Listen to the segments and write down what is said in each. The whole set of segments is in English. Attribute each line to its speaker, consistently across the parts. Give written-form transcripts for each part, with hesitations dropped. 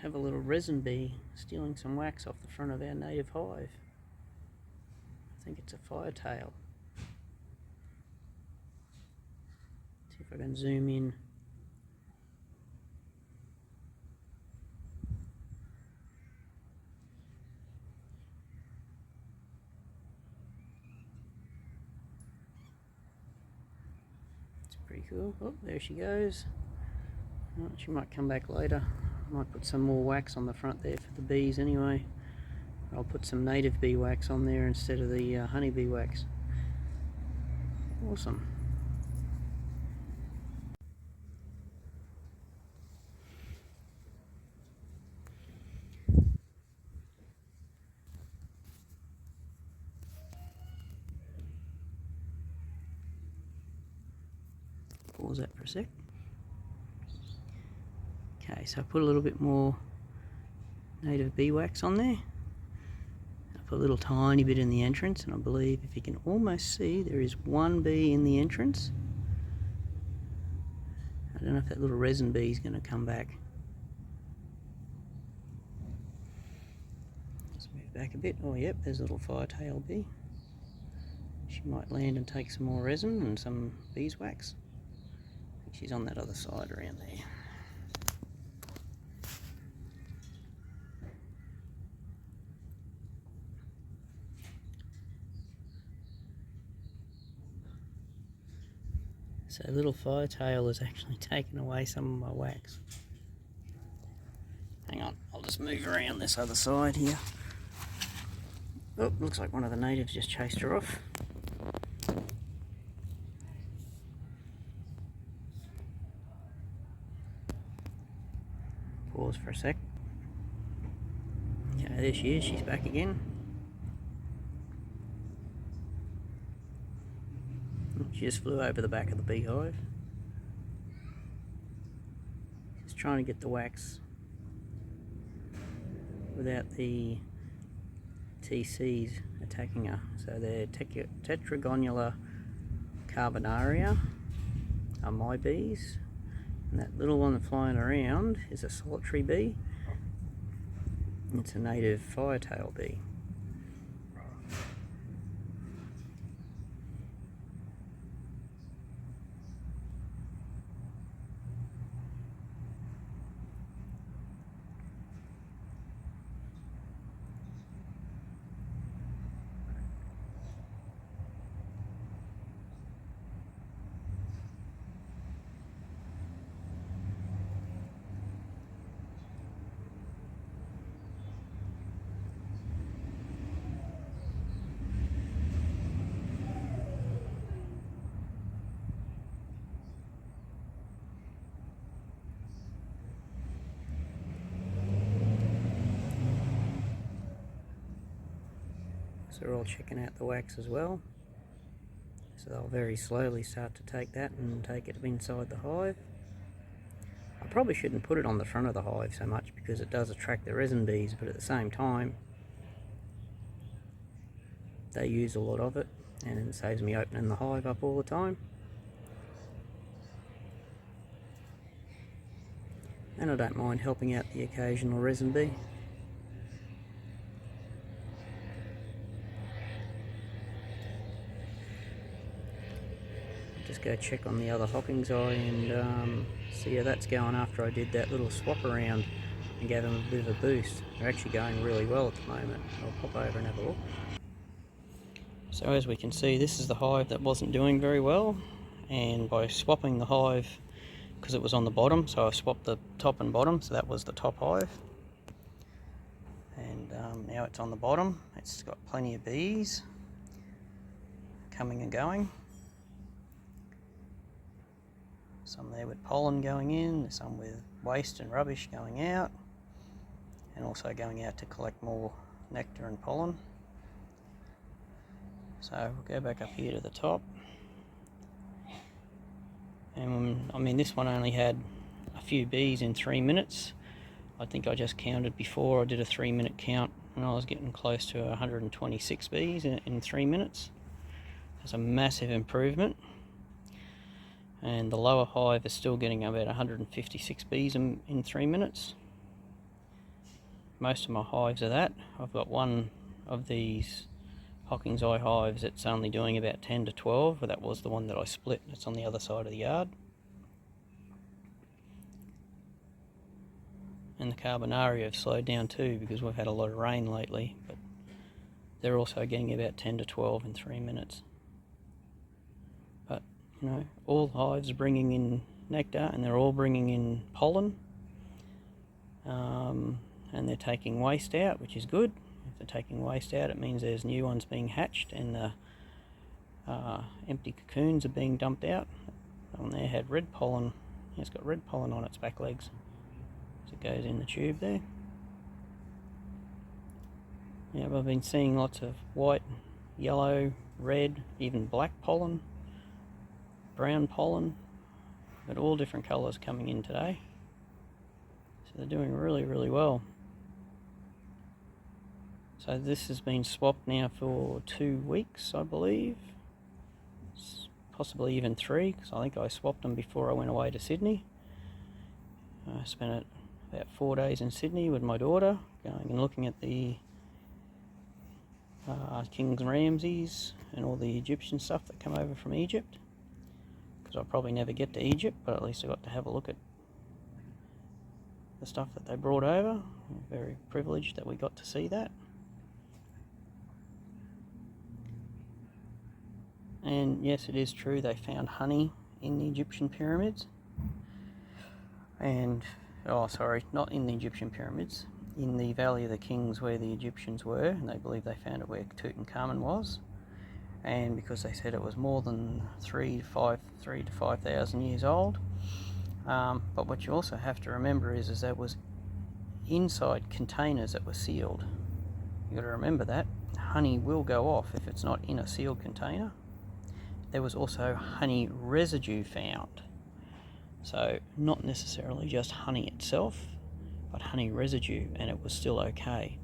Speaker 1: Have a little resin bee stealing some wax off the front of our native hive. I think it's a Firetail. See if I can zoom in. It's pretty cool. Oh, there she goes. Oh, she might come back later. Might put some more wax on the front there for the bees anyway. I'll put some native bee wax on there instead of the honeybee wax. Awesome. Pause that for a sec. Okay, so I put a little bit more native bee wax on there. I put a little tiny bit in the entrance, and I believe if you can almost see, there is one bee in the entrance. I don't know if that little resin bee is going to come back. Let's move back a bit. Oh yep, there's a little Firetail bee. She might land and take some more resin and some beeswax. I think she's on that other side around there. So little Firetail has actually taken away some of my wax. Hang on, I'll just move around this other side here. Oh, looks like one of the natives just chased her off. Pause for a sec. Okay, there she is, she's back again. She just flew over the back of the beehive. Just trying to get the wax without the TCs attacking her. So they're Tetragonula Carbonaria are my bees. And that little one flying around is a solitary bee. It's a native Firetail bee. So they're all checking out the wax as well. So they'll very slowly start to take that and take it inside the hive. I probably shouldn't put it on the front of the hive so much because it does attract the resin bees, but at the same time they use a lot of it and it saves me opening the hive up all the time. And I don't mind helping out the occasional resin bee. Just go check on the other Hockingsi and see how that's going after I did that little swap around and gave them a bit of a boost. They're actually going really well at the moment. I'll pop over and have a look. So as we can see, this is the hive that wasn't doing very well, and by swapping the hive, because it was on the bottom, so I swapped the top and bottom, so that was the top hive. And now it's on the bottom. It's got plenty of bees coming and going. Some there with pollen going in, some with waste and rubbish going out, and also going out to collect more nectar and pollen. So we'll go back up here to the top, and I mean this one only had a few bees in 3 minutes. I think I just counted before, I did a 3-minute count and I was getting close to 126 bees in 3 minutes. That's a massive improvement. And the lower hive is still getting about 156 bees in 3 minutes. Most of my hives are that. I've got one of these Hockingsi hives that's only doing about 10 to 12, but that was the one that I split. It's on the other side of the yard. And the Carbonaria have slowed down too because we've had a lot of rain lately, but they're also getting about 10 to 12 in 3 minutes. But, you know, all hives are bringing in nectar and they're all bringing in pollen, and they're taking waste out, which is good. If they're taking waste out, it means there's new ones being hatched and the empty cocoons are being dumped out. That one there had red pollen. It's got red pollen on its back legs. It goes in the tube there. Yeah, I've been seeing lots of white, yellow, red, even black pollen, brown pollen, but all different colours coming in today. So they're doing really, really well. So this has been swapped now for 2 weeks, I believe, possibly even 3, because I think I swapped them before I went away to Sydney. I spent about 4 days in Sydney with my daughter, going and looking at the Kings Ramses and all the Egyptian stuff that come over from Egypt, because I'll probably never get to Egypt, but at least I got to have a look at the stuff that they brought over. I'm very privileged that we got to see that. And yes, it is true they found honey in the Egyptian pyramids. And oh, sorry, not in the Egyptian pyramids, in the Valley of the Kings where the Egyptians were, and they believe they found it where Tutankhamun was. And because they said it was more than 3 to 5,000 years old. But what you also have to remember is that was inside containers that were sealed. You've got to remember that. Honey will go off if it's not in a sealed container. There was also honey residue found. So not necessarily just honey itself, but honey residue, and it was still okay.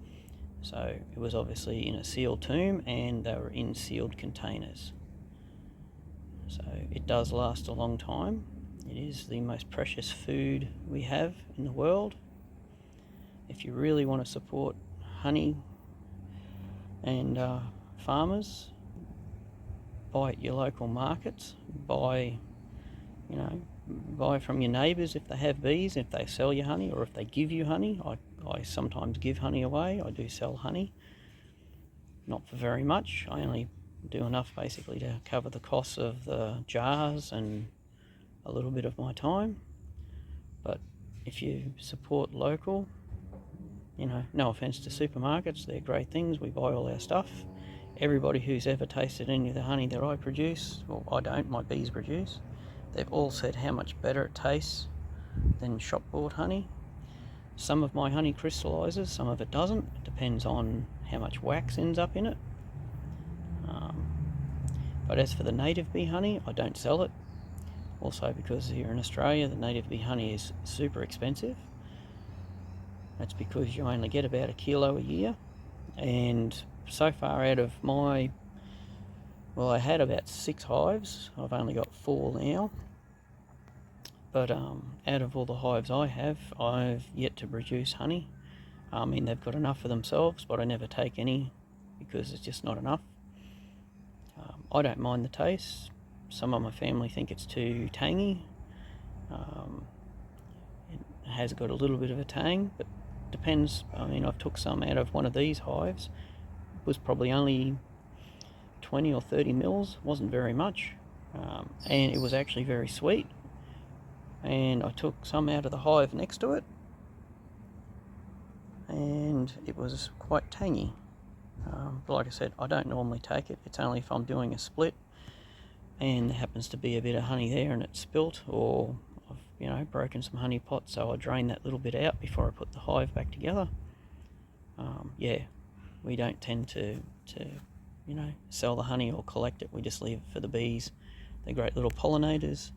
Speaker 1: So it was obviously in a sealed tomb and they were in sealed containers. So it does last a long time. It is the most precious food we have in the world. If you really want to support honey and farmers, buy at your local markets, buy from your neighbours if they have bees, if they sell you honey, or if they give you honey. I sometimes give honey away. I do sell honey, not for very much. I only do enough basically to cover the costs of the jars and a little bit of my time. But if you support local, no offence to supermarkets, they're great things. We buy all our stuff. Everybody who's ever tasted any of the honey that I produce, well, I don't, my bees produce, they've all said how much better it tastes than shop-bought honey. Some of my honey crystallises, some of it doesn't. It depends on how much wax ends up in it. But as for the native bee honey, I don't sell it. Also because here in Australia, the native bee honey is super expensive. That's because you only get about 1 kilo a year. And so far out of I had about 6 hives. I've only got 4 now. But out of all the hives I have, I've yet to produce honey. I mean, they've got enough for themselves, but I never take any because it's just not enough. I don't mind the taste. Some of my family think it's too tangy. It has got a little bit of a tang, but depends. I mean, I've took some out of one of these hives. It was probably only 20 or 30 mils, wasn't very much, and it was actually very sweet. And I took some out of the hive next to it, and it was quite tangy. But like I said, I don't normally take it. It's only if I'm doing a split and there happens to be a bit of honey there and it's spilt, or I've you know, broken some honey pots, so I drained that little bit out before I put the hive back together. Yeah, we don't tend to you know, sell the honey or collect it. We just leave it for the bees. They're great little pollinators.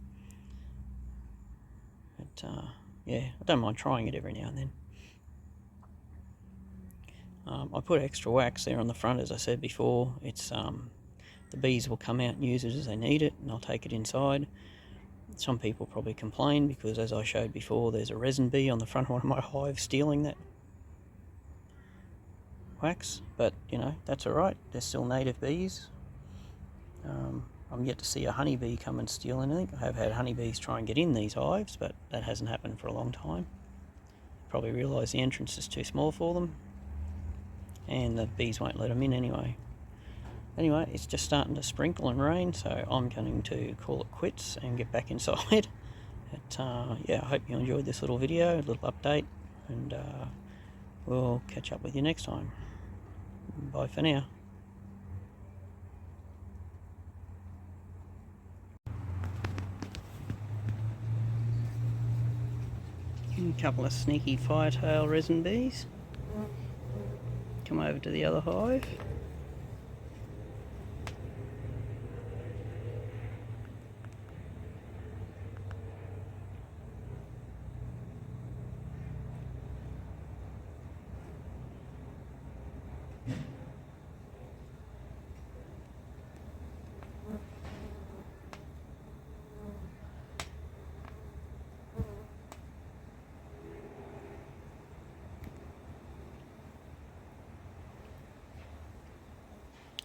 Speaker 1: But yeah, I don't mind trying it every now and then. I put extra wax there on the front, as I said before. It's the bees will come out and use it as they need it, and I'll take it inside. Some people probably complain because, as I showed before, there's a resin bee on the front of one of my hives stealing that wax, but you know, that's alright. They're still native bees. I'm yet to see a honeybee come and steal anything. I have had honeybees try and get in these hives, but that hasn't happened for a long time. Probably realise the entrance is too small for them, and the bees won't let them in anyway. Anyway, it's just starting to sprinkle and rain, so I'm going to call it quits and get back inside. But yeah, I hope you enjoyed this little video, a little update, and we'll catch up with you next time. Bye for now. A couple of sneaky Firetail resin bees. Come over to the other hive.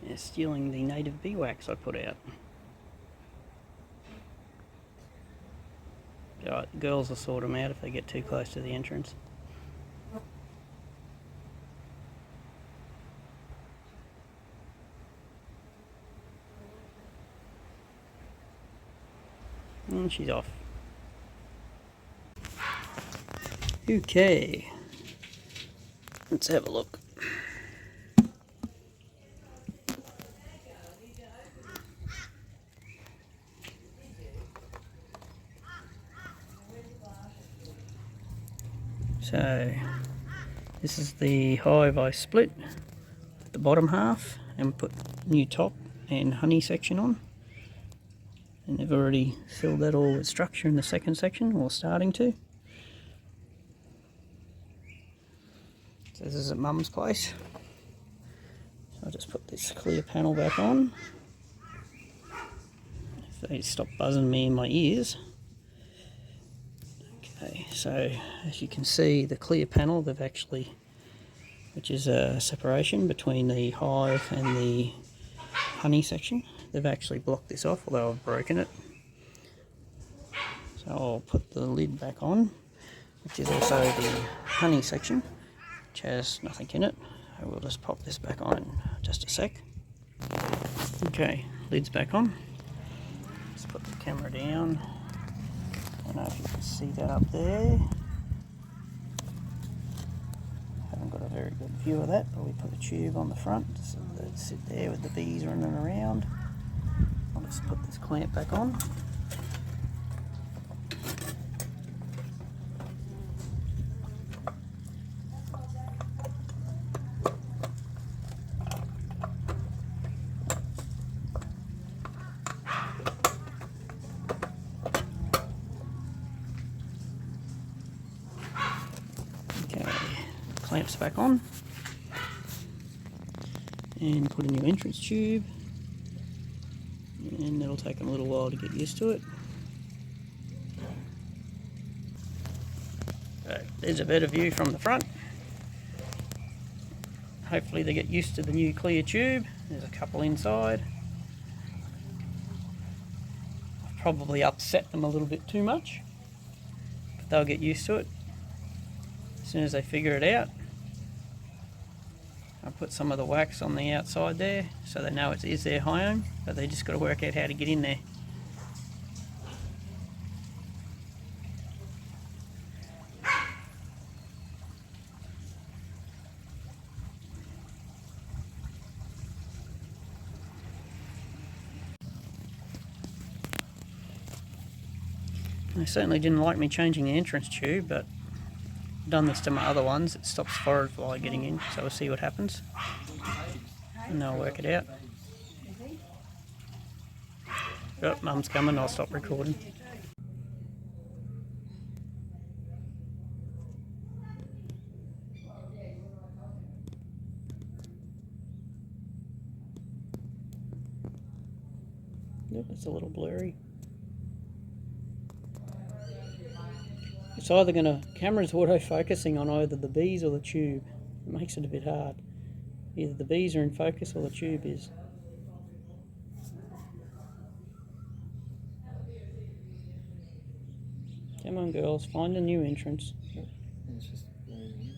Speaker 1: They're stealing the native bee wax I put out. Alright, the girls will sort them out if they get too close to the entrance. And she's off. Okay, let's have a look. So this is the hive I split, the bottom half, and put new top and honey section on. And they've already filled that all with structure in the second section, or starting to. So this is at Mum's place. So I'll just put this clear panel back on. If they stop buzzing me in my ears. Okay, so as you can see, the clear panel, they've actually, which is a separation between the hive and the honey section, they've actually blocked this off, although I've broken it. So I'll put the lid back on, which is also the honey section, which has nothing in it. I will just pop this back on in just a sec. Okay, lid's back on. Let's put the camera down. I don't know if you can see that up there. Haven't got a very good view of that, but we put a tube on the front so that it sit there with the bees running around. I'll just put this clamp back on. Clamps back on, and put a new entrance tube, and it'll take them a little while to get used to it. So there's a better view from the front. Hopefully they get used to the new clear tube. There's a couple inside. I've probably upset them a little bit too much, but they'll get used to it as soon as they figure it out. I put some of the wax on the outside there so they know it is their home, but they just got to work out how to get in there. They certainly didn't like me changing the entrance tube, but I've done this to my other ones. It stops forage fly getting in, so we'll see what happens. And they'll work it out. Oh, Mum's coming, I'll stop recording. Yep, it's a little blurry. It's either camera's auto-focusing on either the bees or the tube. It makes it a bit hard. Either the bees are in focus or the tube is. Come on girls, find a new entrance.
Speaker 2: It's just blurry.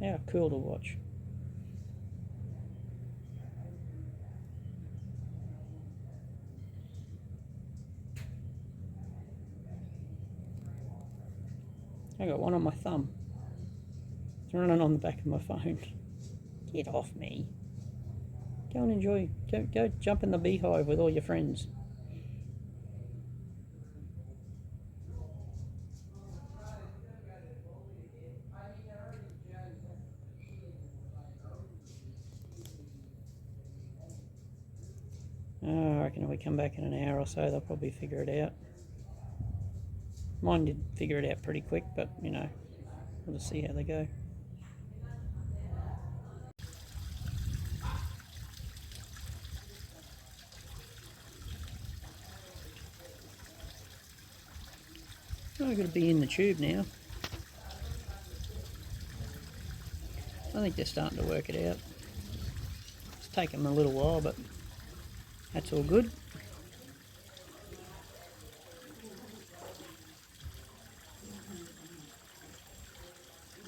Speaker 1: How cool to watch. I got one on my thumb. It's running on the back of my phone. Get off me. Go and enjoy. Go jump in the beehive with all your friends. I reckon if we come back in an hour or so, they'll probably figure it out. Mine did figure it out pretty quick, but you know, we'll just see how they go. I've got to be in the tube now. I think they're starting to work it out. It's taken them a little while, but that's all good.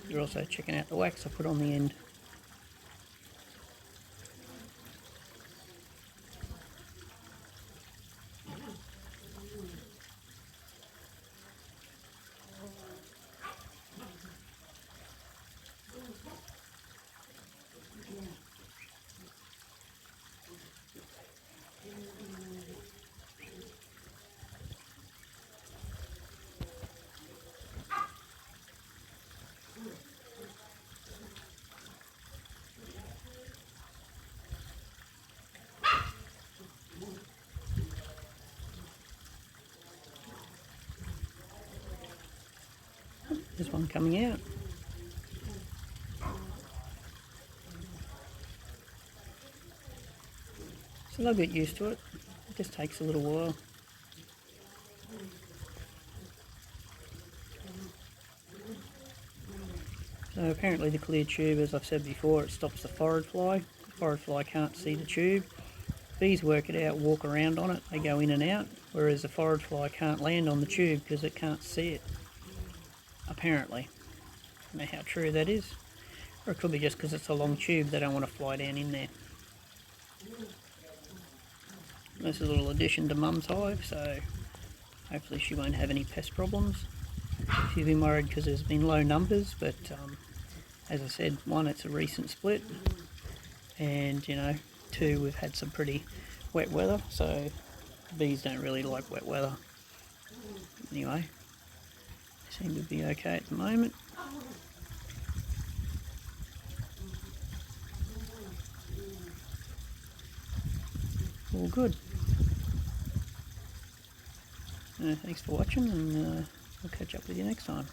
Speaker 1: You're also checking out the wax I put on the end. There's one coming out. So they'll get used to it. It just takes a little while. So apparently the clear tube, as I've said before, it stops the forage fly. The forage fly can't see the tube. Bees work it out, walk around on it, they go in and out, whereas the forage fly can't land on the tube because it can't see it. Apparently. I don't know how true that is. Or it could be just because it's a long tube, they don't want to fly down in there. This is a little addition to Mum's hive, so hopefully she won't have any pest problems. She's been worried because there's been low numbers, but as I said, one, it's a recent split, and you know, two, we've had some pretty wet weather, so bees don't really like wet weather. Anyway, they seem to be okay at the moment. All good. Thanks for watching, and I'll catch up with you next time.